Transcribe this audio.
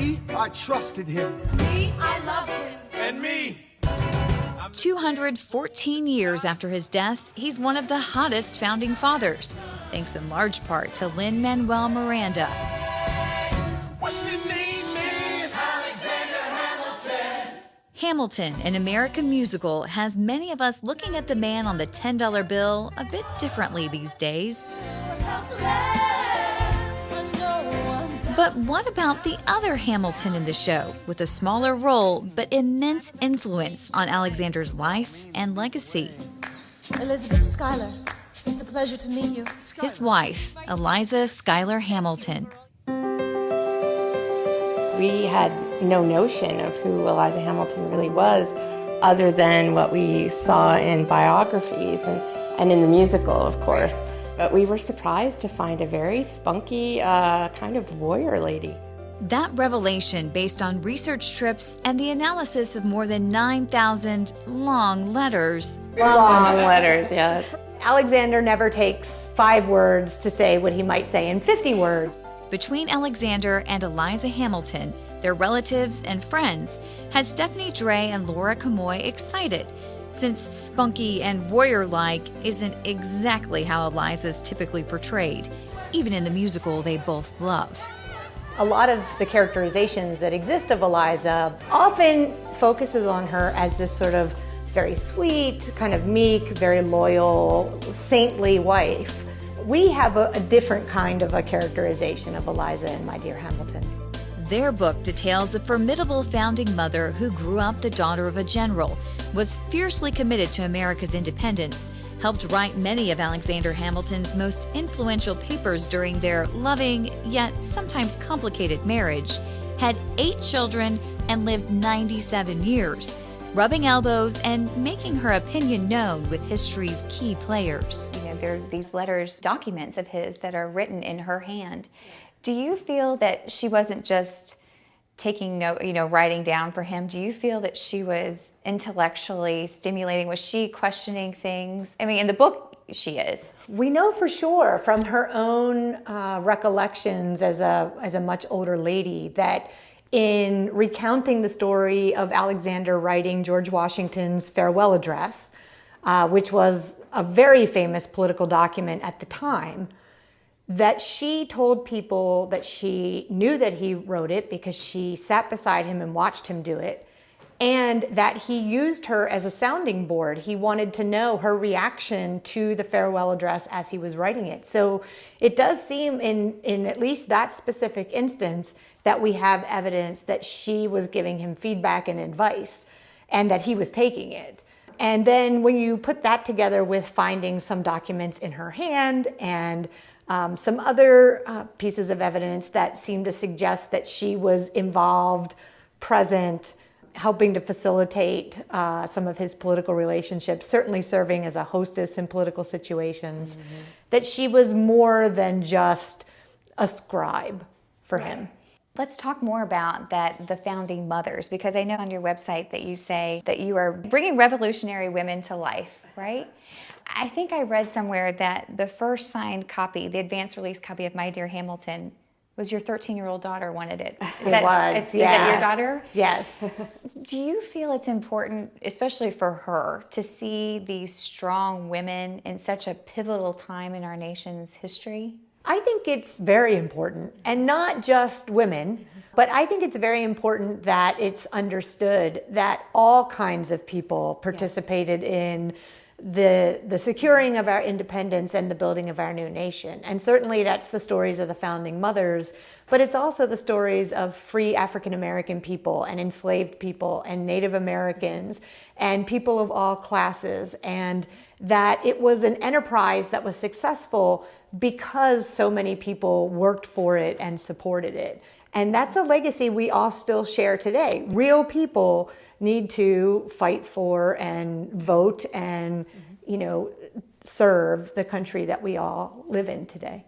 Me, I trusted him. Me, I loved him. And me. 214 years after his death, he's one of the hottest founding fathers, thanks in large part to Lin-Manuel Miranda. What's your name, man? Alexander Hamilton. Hamilton, an American musical, has many of us looking at the man on the $10 bill a bit differently these days. But what about the other Hamilton in the show, with a smaller role but immense influence on Alexander's life and legacy? Elizabeth Schuyler, it's a pleasure to meet you. His wife, Eliza Schuyler Hamilton. We had no notion of who Eliza Hamilton really was, other than what we saw in biographies and in the musical, of course. But we were surprised to find a very spunky kind of warrior lady. That revelation, based on research trips and the analysis of more than 9,000 long letters. Long letters, yes. Alexander never takes 5 words to say what he might say in 50 words. Between Alexander and Eliza Hamilton, their relatives and friends had Stephanie Dray and Laura Kamoie excited, since spunky and warrior-like isn't exactly how Eliza's typically portrayed, even in the musical they both love. A lot of the characterizations that exist of Eliza often focuses on her as this sort of very sweet, kind of meek, very loyal, saintly wife. We have a different kind of a characterization of Eliza in My Dear Hamilton. Their book details a formidable founding mother who grew up the daughter of a general, was fiercely committed to America's independence, helped write many of Alexander Hamilton's most influential papers during their loving, yet sometimes complicated marriage, had 8 children, and lived 97 years, rubbing elbows and making her opinion known with history's key players. You know, there are these letters, documents of his that are written in her hand. Do you feel that she wasn't just taking note, writing down for him? Do you feel that she was intellectually stimulating? Was she questioning things? I mean, in the book, she is. We know for sure from her own recollections as a much older lady that in recounting the story of Alexander writing George Washington's farewell address, which was a very famous political document at the time, that she told people that she knew that he wrote it because she sat beside him and watched him do it, and that he used her as a sounding board. He wanted to know her reaction to the farewell address as he was writing it. So it does seem in at least that specific instance that we have evidence that she was giving him feedback and advice and that he was taking it. And then when you put that together with finding some documents in her hand and some other pieces of evidence that seem to suggest that she was involved, present, helping to facilitate some of his political relationships, certainly serving as a hostess in political situations, that she was more than just a scribe for him. Let's talk more about the founding mothers, because I know on your website that you say that you are bringing revolutionary women to life, right? I think I read somewhere that the first signed copy, the advance release copy of My Dear Hamilton, was your 13-year-old daughter wanted it. Is that your daughter? Yes. Do you feel it's important, especially for her, to see these strong women in such a pivotal time in our nation's history? I think it's very important, and not just women, but I think it's very important that it's understood that all kinds of people participated in the securing of our independence and the building of our new nation. And certainly that's the stories of the founding mothers, but it's also the stories of free African American people and enslaved people and Native Americans and people of all classes, and that it was an enterprise that was successful because so many people worked for it and supported it. And that's a legacy we all still share today. Real people need to fight for and vote and, serve the country that we all live in today.